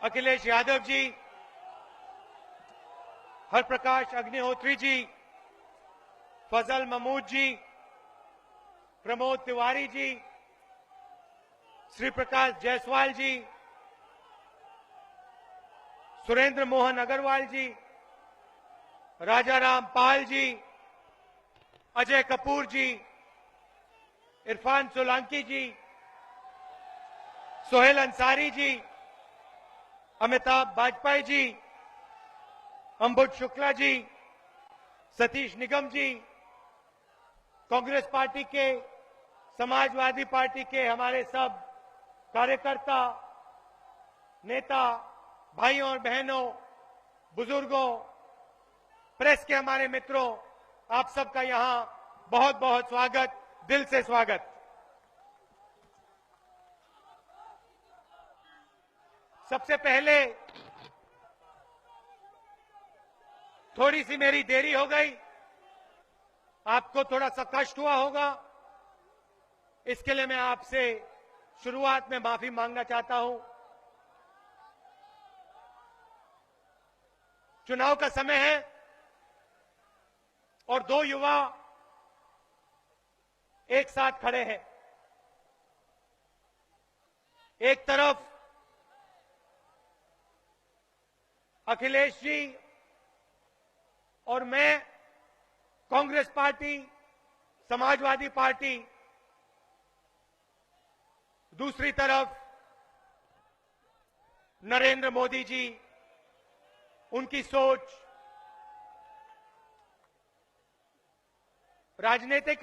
अखिलेश यादव जी, हरप्रकाश अग्निहोत्री जी, फजल महमूद जी, प्रमोद तिवारी जी, श्री प्रकाश जायसवाल जी, सुरेंद्र मोहन अग्रवाल जी, राजाराम पाल जी, अजय कपूर जी, इरफान सोलंकी जी, सोहेल अंसारी जी, अमिताभ वाजपेयी जी, अंबुज शुक्ला जी, सतीश निगम जी, Congress party के, Samajwadi party के हमारे सब कार्यकर्ता, नेता, भाइयों और बहनों, बुजुर्गों, प्रेस के हमारे मित्रों, आप सबका यहां बहुत बहुत स्वागत, दिल से स्वागत। सबसे पहले थोड़ी सी मेरी देरी हो गई, आपको थोड़ा सा कष्ट हुआ होगा, इसके लिए मैं आपसे शुरुआत में माफी मांगना चाहता हूं। चुनाव का समय है और दो युवा एक साथ खड़े हैं। एक तरफ अखिलेश जी और मैं, कांग्रेस पार्टी, समाजवादी पार्टी, दूसरी तरफ नरेंद्र मोदी जी, उनकी सोच, राजनीति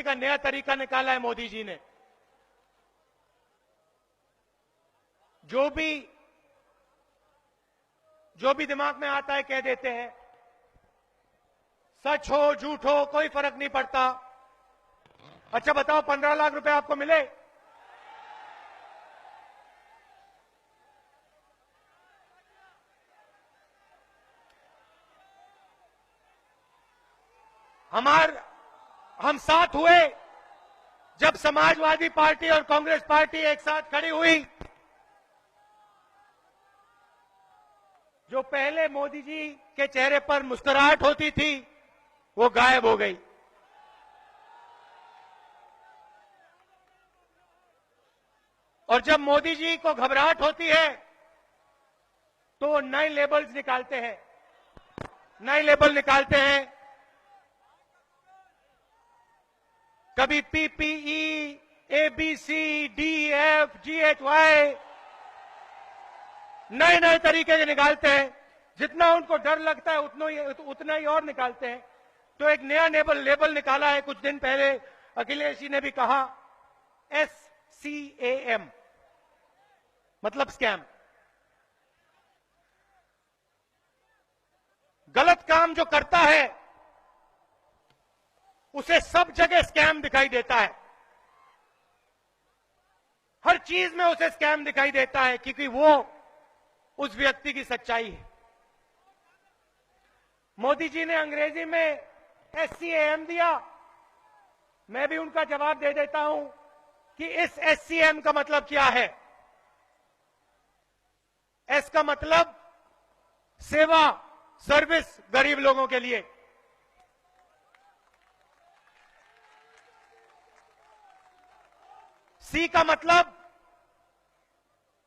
का नया तरीका निकाला है मोदी जी ने। जो भी दिमाग में आता है कह देते हैं, सच हो झूठ हो कोई फर्क नहीं पड़ता। अच्छा बताओ, 15 लाख रुपए आपको मिले? हम साथ हुए जब समाजवादी पार्टी और कांग्रेस पार्टी एक साथ खड़ी हुई। जो पहले मोदी जी के चेहरे पर मुस्कुराहट होती थी वो गायब हो गई। और जब मोदी जी को घबराहट होती है तो नए लेबल्स निकालते हैं, नए लेबल निकालते हैं। कभी PPE, ABC, DF, GHY, नए नए तरीके के निकालते हैं। जितना उनको डर लगता है उतना ही और निकालते हैं। तो एक नया लेबल निकाला है कुछ दिन पहले, अखिलेश जी ने भी कहा, SCAM, मतलब स्कैम। गलत काम जो करता है उसे सब जगह स्कैम दिखाई देता है, हर चीज में उसे स्कैम दिखाई देता है, क्योंकि वो उस व्यक्ति की सच्चाई है। मोदी जी ने अंग्रेजी में SCAM दिया, मैं भी उनका जवाब दे देता हूं कि इस SCAM का मतलब क्या है। S का मतलब सेवा, सर्विस, गरीब लोगों के लिए। C का मतलब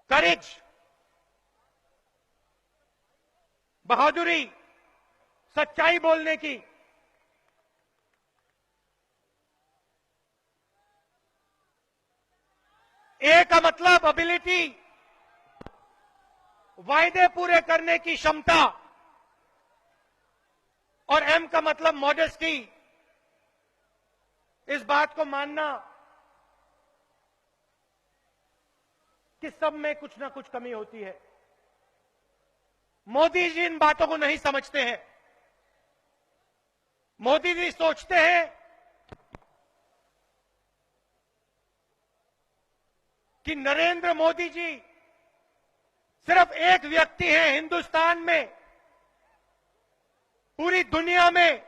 करेज, बहादुरी, सच्चाई बोलने की। A का मतलब एबिलिटी, वायदे पूरे करने की क्षमता। और M का मतलब मॉडेस्टी, इस बात को मानना कि सब में कुछ ना कुछ कमी होती है। मोदी जी इन बातों को नहीं समझते हैं। मोदी जी सोचते हैं कि नरेंद्र मोदी जी सिर्फ एक व्यक्ति हैं हिंदुस्तान में, पूरी दुनिया में,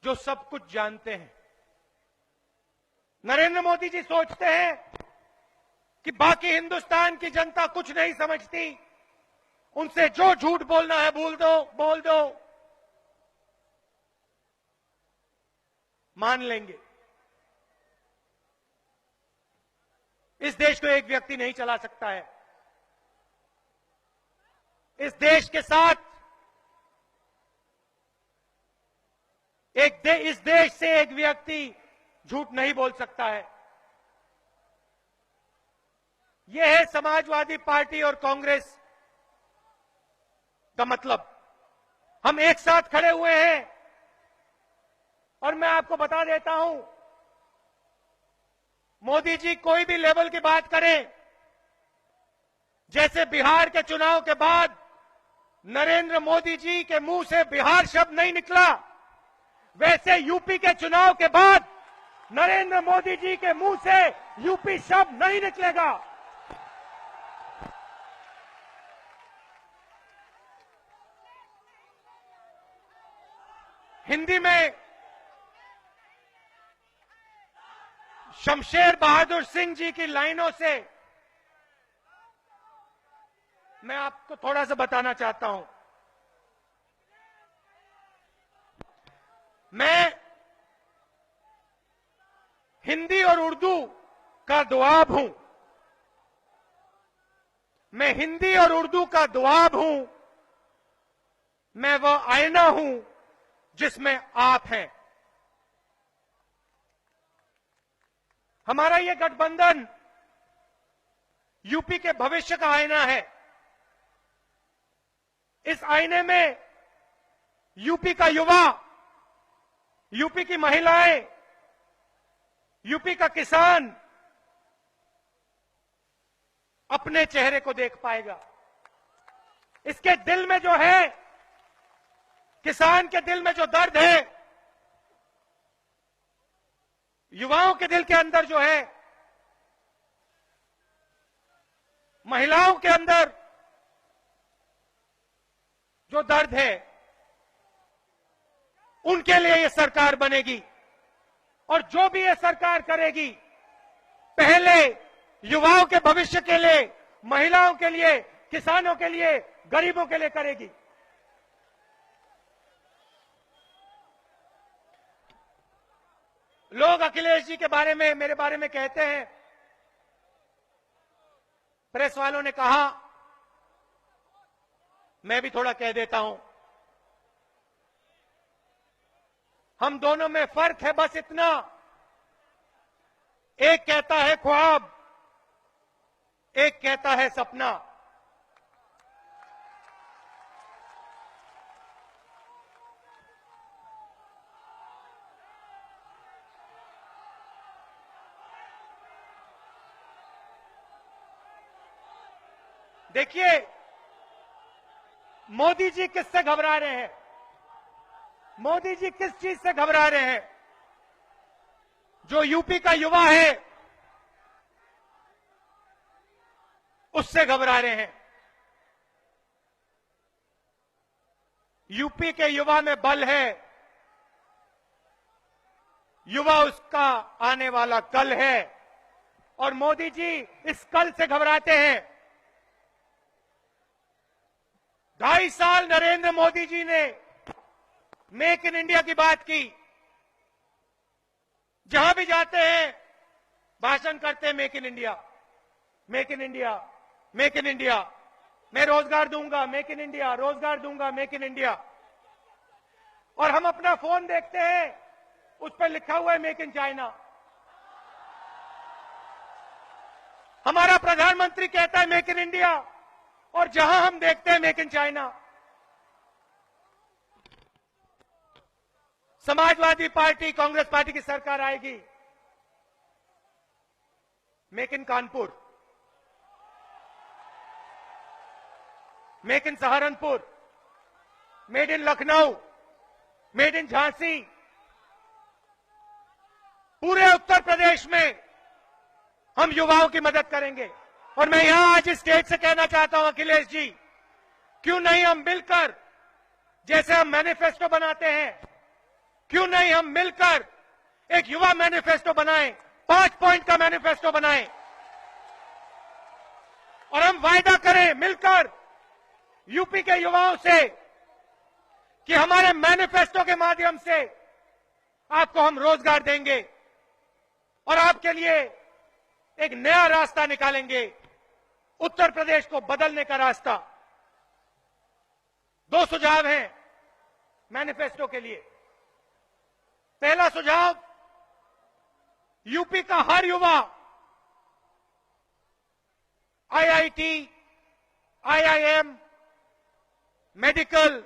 जो सब कुछ जानते हैं। नरेंद्र मोदी जी सोचते हैं कि बाकी हिंदुस्तान की जनता कुछ नहीं समझती, उनसे जो झूठ बोलना है बोल दो, मान लेंगे। इस देश को एक व्यक्ति नहीं चला सकता है। इस देश के साथ इस देश से एक व्यक्ति झूठ नहीं बोल सकता है। यह है समाजवादी पार्टी और कांग्रेस का मतलब। हम एक साथ खड़े हुए हैं और मैं आपको बता देता हूं, मोदी जी कोई भी लेवल की बात करें, जैसे बिहार के चुनाव के बाद नरेंद्र मोदी जी के मुंह से बिहार शब्द नहीं निकला, वैसे यूपी के चुनाव के बाद नरेंद्र मोदी जी के मुंह से यूपी शब्द नहीं निकलेगा। हिंदी में शमशेर बहादुर सिंह जी की लाइनों से मैं आपको थोड़ा सा बताना चाहता हूं। मैं हिंदी और उर्दू का दुआब हूं। मैं हिंदी और उर्दू का दुआब हूं। मैं वो आईना हूं जिसमें आप हैं। हमारा ये गठबंधन यूपी के भविष्य का आईना है। इस आईने में यूपी का युवा, यूपी की महिलाएं, यूपी का किसान अपने चेहरे को देख पाएगा। इसके दिल में जो है, किसान के दिल में जो दर्द है, युवाओं के दिल के अंदर जो है, महिलाओं के अंदर जो दर्द है, उनके लिए ये सरकार बनेगी। और जो भी ये सरकार करेगी, पहले युवाओं के भविष्य के लिए, महिलाओं के लिए, किसानों के लिए, गरीबों के लिए करेगी। लोग अखिलेश जी के बारे में, मेरे बारे में कहते हैं, प्रेस वालों ने कहा, मैं भी थोड़ा कह देता हूं, हम दोनों में फर्क है बस इतना, एक कहता है ख्वाब, एक कहता है सपना। देखिए, मोदी जी किससे घबरा रहे हैं? मोदी जी किस चीज से घबरा रहे हैं? जो यूपी का युवा है, उससे घबरा रहे हैं। यूपी के युवा में बल है, युवा उसका आने वाला कल है, और मोदी जी इस कल से घबराते हैं। 2.5 साल नरेंद्र मोदी जी ने मेक इन इंडिया की बात की। जहां भी जाते हैं भाषण करते हैं make in India, make in India, make in India, मैं रोजगार दूंगा, मेक इन इंडिया, रोजगार दूंगा, मेक इन इंडिया। और हम अपना फोन देखते हैं, उस पर लिखा हुआ है मेक इन चाइना। हमारा प्रधानमंत्री कहता है मेक इन इंडिया, और जहां हम देखते हैं make in China. Samajwadi party, Congress party की सरकार आएगी, make in Kanpur, make in Saharanpur, made in Lucknow, made in Jhansi, पूरे उत्तर प्रदेश में हम युवाओं की मदद करेंगे। और मैं यहां आज स्टेज से कहना चाहता हूं, अखिलेश जी, क्यों नहीं हम मिलकर, जैसे हम मैनिफेस्टो बनाते हैं, क्यों नहीं हम मिलकर एक युवा मैनिफेस्टो बनाएं, 5 पॉइंट का मैनिफेस्टो बनाएं। हम वायदा करें मिलकर यूपी के युवाओं से कि हमारे मैनिफेस्टो के माध्यम से आपको हम रोजगार देंगे और आपके लिए एक नया रास्ता निकालेंगे, उत्तर प्रदेश को बदलने का रास्ता। 2 सुझाव हैं मैनिफेस्टो के लिए। पहला सुझाव, यूपी का हर युवा आईआईटी, आईआईएम, मेडिकल,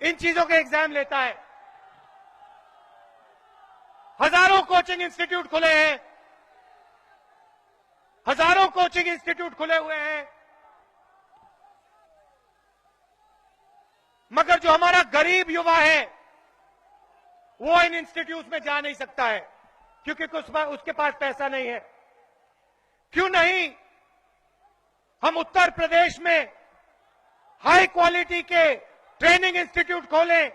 इन चीजों के एग्जाम लेता है। हजारों कोचिंग इंस्टीट्यूट खुले हैं, हजारों कोचिंग इंस्टीट्यूट खुले हुए हैं, मगर जो हमारा गरीब युवा है वो इन इंस्टीट्यूट में जा नहीं सकता है क्योंकि उसके पास पैसा नहीं है। क्यों नहीं हम उत्तर प्रदेश में हाई क्वालिटी के ट्रेनिंग इंस्टीट्यूट खोलें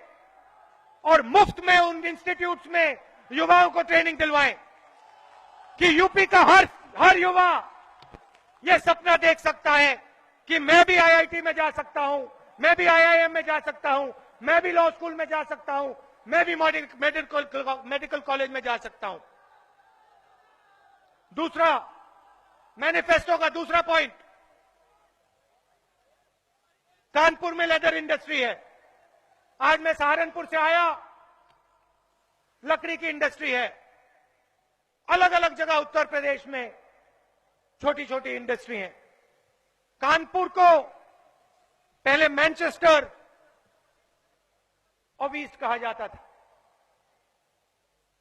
और मुफ्त में उन इंस्टीट्यूट्स में युवाओं को ट्रेनिंग दिलवाएं कि यूपी का हर युवा यह सपना देख सकता है कि मैं भी आईआईटी में जा सकता हूं, मैं भी आईआईएम में जा सकता हूं, मैं भी लॉ स्कूल में जा सकता हूं, मैं भी मेडिकल कॉलेज में जा सकता हूं। दूसरा, मैनिफेस्टो का दूसरा पॉइंट, कानपुर में लेदर इंडस्ट्री है। आज मैं सहारनपुर से आया, लकड़ी की इंडस्ट्री है। अलग अलग जगह उत्तर प्रदेश में छोटी छोटी इंडस्ट्री है। कानपुर को पहले मैनचेस्टर ऑफ ईस्ट कहा जाता था।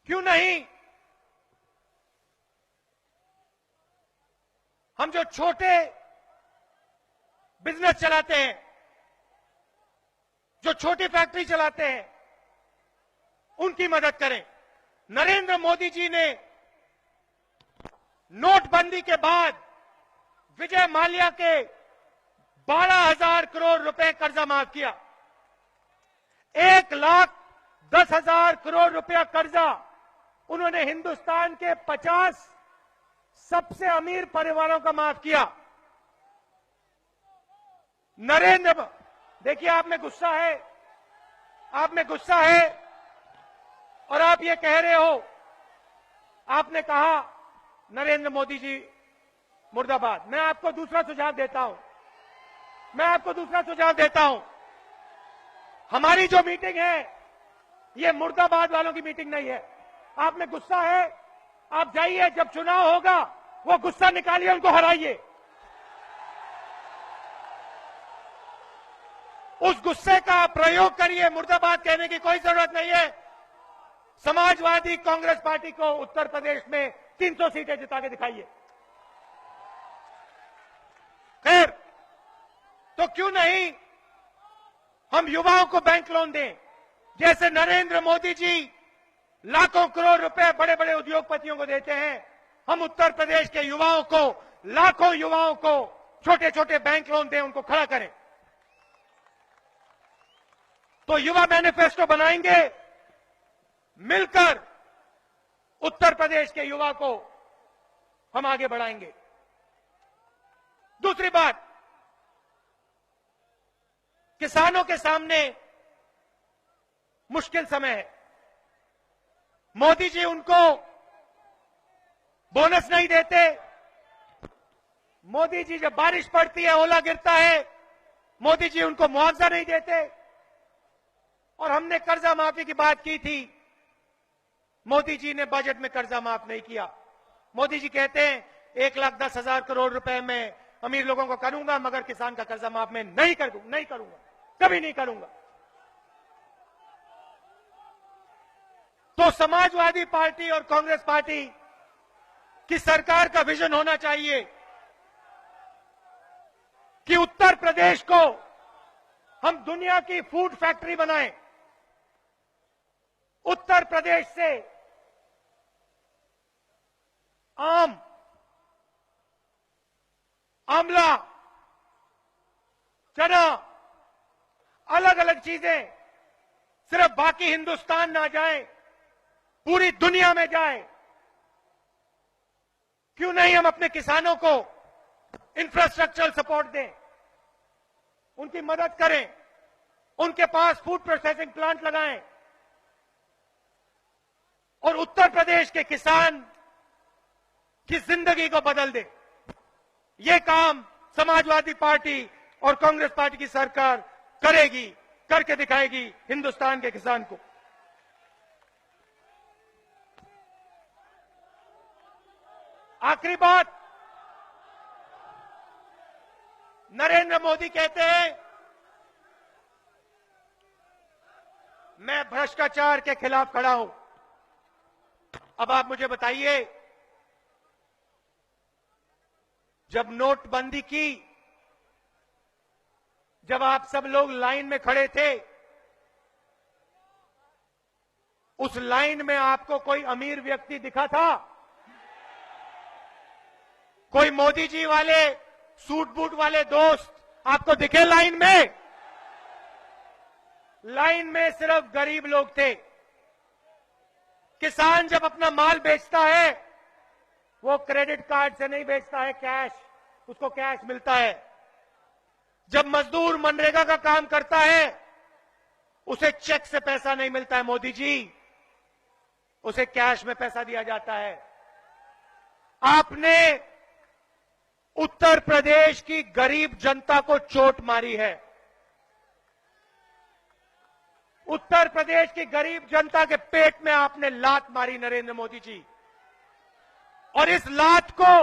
क्यों नहीं हम जो छोटे बिजनेस चलाते हैं, जो छोटी फैक्ट्री चलाते हैं, उनकी मदद करें। नरेंद्र मोदी जी ने नोटबंदी के बाद विजय माल्या के 12,000 करोड़ रुपए कर्जा माफ किया। 1,10,000 करोड़ रुपया कर्जा उन्होंने हिंदुस्तान के 50 सबसे अमीर परिवारों का माफ किया। देखिए, आप में गुस्सा है, आप में गुस्सा है और आप ये कह रहे हो, आपने कहा नरेंद्र मोदी जी मुर्दाबाद। मैं आपको दूसरा सुझाव देता हूं, मैं आपको दूसरा सुझाव देता हूं। हमारी जो मीटिंग है ये मुर्दाबाद वालों की मीटिंग नहीं है। आप में गुस्सा है, आप जाइए, जब चुनाव होगा वो गुस्सा निकालिए, उनको हराइए। उस गुस्से का प्रयोग करिए, मुर्दाबाद कहने की कोई जरूरत नहीं है। समाजवादी कांग्रेस पार्टी को उत्तर प्रदेश में 300 सीटें जिता के दिखाइए। खैर, तो क्यों नहीं हम युवाओं को बैंक लोन दें, जैसे नरेंद्र मोदी जी लाखों करोड़ रुपए बड़े बड़े उद्योगपतियों को देते हैं। हम उत्तर प्रदेश के युवाओं को, लाखों युवाओं को छोटे छोटे बैंक लोन दें, उनको खड़ा करें। तो युवा मैनिफेस्टो बनाएंगे, मिलकर उत्तर प्रदेश के युवा को हम आगे बढ़ाएंगे। दूसरी बात, किसानों के सामने मुश्किल समय है। मोदी जी उनको बोनस नहीं देते। मोदी जी, जब बारिश पड़ती है, ओला गिरता है, मोदी जी उनको मुआवजा नहीं देते। और हमने कर्जा माफी की बात की थी, मोदी जी ने बजट में कर्जा माफ नहीं किया। मोदी जी कहते हैं 1,10,000 करोड़ रुपए में अमीर लोगों को करूंगा, मगर किसान का कर्जा माफ मैं नहीं करूंगा, कभी नहीं करूंगा। तो समाजवादी पार्टी और कांग्रेस पार्टी की सरकार का विजन होना चाहिए कि उत्तर प्रदेश को हम दुनिया की फूड फैक्ट्री बनाएं। उत्तर प्रदेश से आम, आंवला, चना, अलग अलग चीजें सिर्फ बाकी हिंदुस्तान ना जाए, पूरी दुनिया में जाए। क्यों नहीं हम अपने किसानों को इंफ्रास्ट्रक्चरल सपोर्ट दें, उनकी मदद करें, उनके पास फूड प्रोसेसिंग प्लांट लगाएं और उत्तर प्रदेश के किसान की जिंदगी को बदल दें। ये काम समाजवादी पार्टी और कांग्रेस पार्टी की सरकार करेगी, करके दिखाएगी हिंदुस्तान के किसान को। आखिरी बात, नरेंद्र मोदी कहते हैं मैं भ्रष्टाचार के खिलाफ खड़ा हूं। अब आप मुझे बताइए, जब नोटबंदी की, जब आप सब लोग लाइन में खड़े थे, उस लाइन में आपको कोई अमीर व्यक्ति दिखा था? कोई मोदी जी वाले सूट बूट वाले दोस्त आपको दिखे लाइन में? लाइन में सिर्फ गरीब लोग थे। किसान जब अपना माल बेचता है, वो क्रेडिट कार्ड से नहीं बेचता है, कैश, उसको कैश मिलता है। जब मजदूर मनरेगा का काम करता है, उसे चेक से पैसा नहीं मिलता है मोदी जी, उसे कैश में पैसा दिया जाता है। आपने उत्तर प्रदेश की गरीब जनता को चोट मारी है। उत्तर प्रदेश की गरीब जनता के पेट में आपने लात मारी नरेंद्र मोदी जी, और इस लात को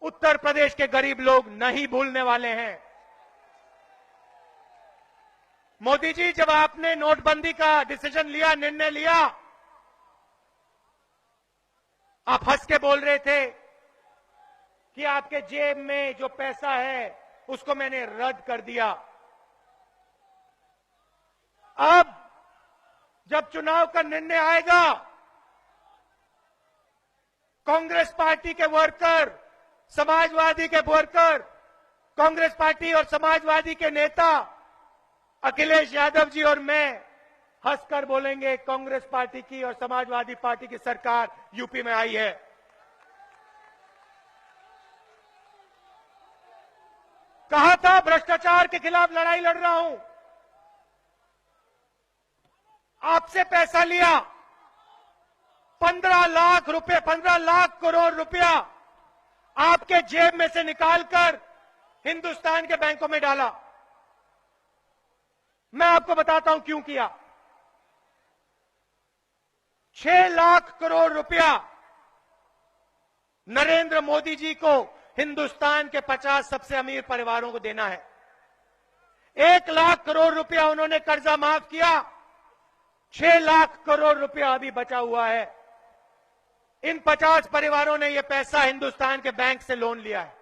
उत्तर प्रदेश के गरीब लोग नहीं भूलने वाले हैं। मोदी जी, जब आपने नोटबंदी का डिसीजन लिया, निर्णय लिया, आप हंस के बोल रहे थे कि आपके जेब में जो पैसा है उसको मैंने रद्द कर दिया। अब जब चुनाव का निर्णय आएगा, कांग्रेस पार्टी के वर्कर, समाजवादी के वर्कर, कांग्रेस पार्टी और समाजवादी के नेता अखिलेश यादव जी और मैं हंसकर बोलेंगे, कांग्रेस पार्टी की और समाजवादी पार्टी की सरकार यूपी में आई है। कहा था भ्रष्टाचार के खिलाफ लड़ाई लड़ रहा हूं, आपसे पैसा लिया, 15 लाख रुपए, 15 लाख करोड़ रुपया आपके जेब में से निकालकर हिंदुस्तान के बैंकों में डाला। मैं आपको बताता हूं क्यों किया। 6 लाख करोड़ रुपया नरेंद्र मोदी जी को हिंदुस्तान के 50 सबसे अमीर परिवारों को देना है। 1 लाख करोड़ रुपया उन्होंने कर्जा माफ किया, 6 लाख करोड़ रुपया अभी बचा हुआ है। इन 50 परिवारों ने यह पैसा हिंदुस्तान के बैंक से लोन लिया है।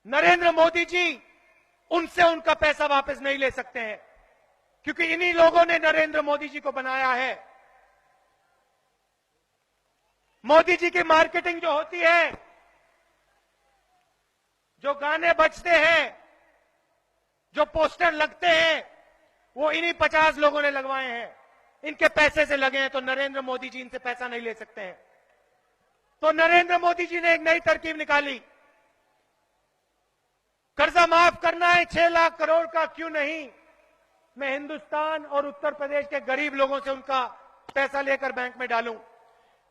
नरेंद्र मोदी जी उनसे उनका पैसा वापस नहीं ले सकते हैं, क्योंकि इन्हीं लोगों ने नरेंद्र मोदी जी को बनाया है। मोदी जी की मार्केटिंग जो होती है, जो गाने बजते हैं, जो पोस्टर लगते हैं, वो इन्हीं 50 लोगों ने लगवाए हैं। इनके पैसे से लगे हैं, तो नरेंद्र मोदी जी इनसे पैसा नहीं ले सकते हैं। तो नरेंद्र मोदी जी ने एक नई तरकीब निकाली, कर्जा माफ करना है 6 लाख करोड़ का, क्यों नहीं मैं हिंदुस्तान और उत्तर प्रदेश के गरीब लोगों से उनका पैसा लेकर बैंक में डालूं,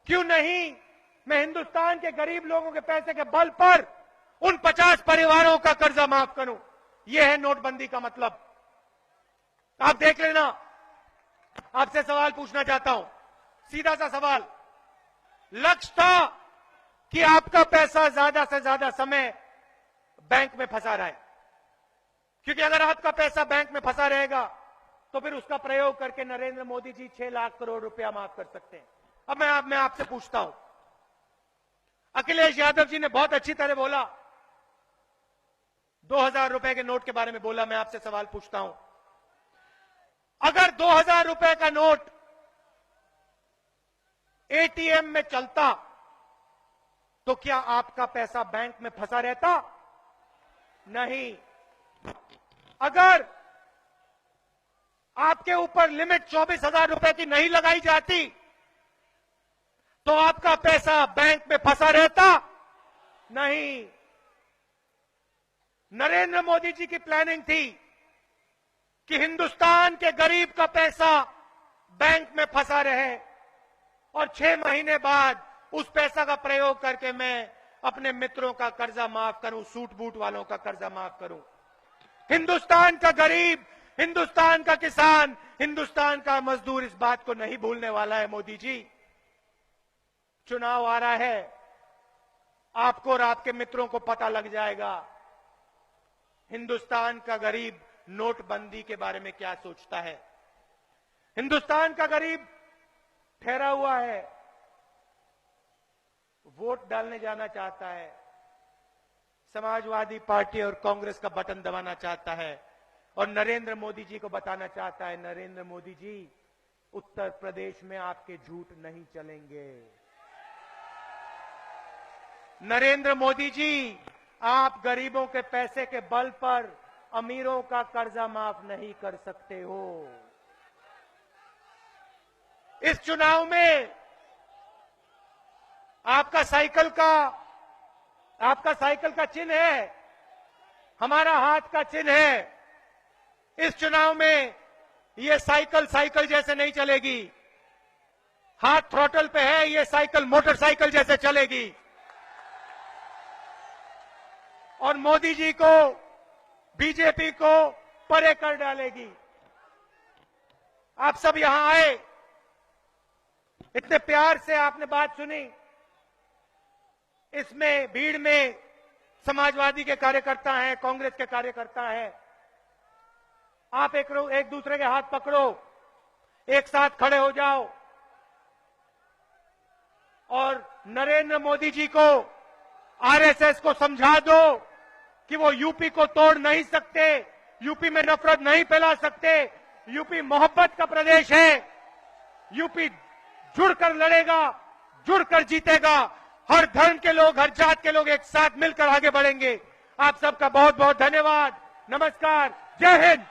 क्यों नहीं मैं हिंदुस्तान के गरीब लोगों के पैसे के बल पर उन 50 परिवारों का कर्जा माफ करूं। यह है नोटबंदी का मतलब। आप देख लेना। आपसे सवाल पूछना चाहता हूं, सीधा सा सवाल। लक्ष्य था कि आपका पैसा ज्यादा से ज्यादा समय बैंक में फंसा रहे, क्योंकि अगर आपका पैसा बैंक में फंसा रहेगा तो फिर उसका प्रयोग करके नरेंद्र मोदी जी 6 लाख करोड़ रुपया माफ कर सकते हैं। अब मैं आपसे पूछता हूं, अखिलेश यादव जी ने बहुत अच्छी तरह बोला, 2000 रुपए के नोट के बारे में बोला। मैं आपसे सवाल पूछता हूं, अगर 2000 रुपए का नोट एटीएम में चलता तो क्या आपका पैसा बैंक में फंसा रहता? नहीं। अगर आपके ऊपर लिमिट 24,000 रुपए की नहीं लगाई जाती तो आपका पैसा बैंक में फंसा रहता? नहीं। नरेंद्र मोदी जी की प्लानिंग थी कि हिंदुस्तान के गरीब का पैसा बैंक में फंसा रहे और 6 महीने बाद उस पैसा का प्रयोग करके मैं अपने मित्रों का कर्जा माफ करूं, सूट बूट वालों का कर्जा माफ करूं। हिंदुस्तान का गरीब, हिंदुस्तान का किसान, हिंदुस्तान का मजदूर इस बात को नहीं भूलने वाला है। मोदी जी, चुनाव आ रहा है, आपको और आपके मित्रों को पता लग जाएगा हिंदुस्तान का गरीब नोटबंदी के बारे में क्या सोचता है। हिंदुस्तान का गरीब ठहरा हुआ है, वोट डालने जाना चाहता है, समाजवादी पार्टी और कांग्रेस का बटन दबाना चाहता है और नरेंद्र मोदी जी को बताना चाहता है, नरेंद्र मोदी जी, उत्तर प्रदेश में आपके झूठ नहीं चलेंगे। नरेंद्र मोदी जी, आप गरीबों के पैसे के बल पर अमीरों का कर्जा माफ नहीं कर सकते हो। इस चुनाव में आपका साइकिल का चिन्ह है, हमारा हाथ का चिन्ह है। इस चुनाव में ये साइकिल जैसे नहीं चलेगी, हाथ थ्रॉटल पे है, ये साइकिल मोटरसाइकिल जैसे चलेगी और मोदी जी को, बीजेपी को परे कर डालेगी। आप सब यहां आए, इतने प्यार से आपने बात सुनी। इसमें भीड़ में समाजवादी के कार्यकर्ता हैं, कांग्रेस के कार्यकर्ता हैं। आप एक दूसरे के हाथ पकड़ो, एक साथ खड़े हो जाओ और नरेंद्र मोदी जी को, आरएसएस को समझा दो कि वो यूपी को तोड़ नहीं सकते, यूपी में नफरत नहीं फैला सकते। यूपी मोहब्बत का प्रदेश है, यूपी जुड़कर लड़ेगा, जुड़कर जीतेगा। हर धर्म के लोग, हर जात के लोग एक साथ मिलकर आगे बढ़ेंगे। आप सबका बहुत बहुत धन्यवाद। नमस्कार, जय हिंद।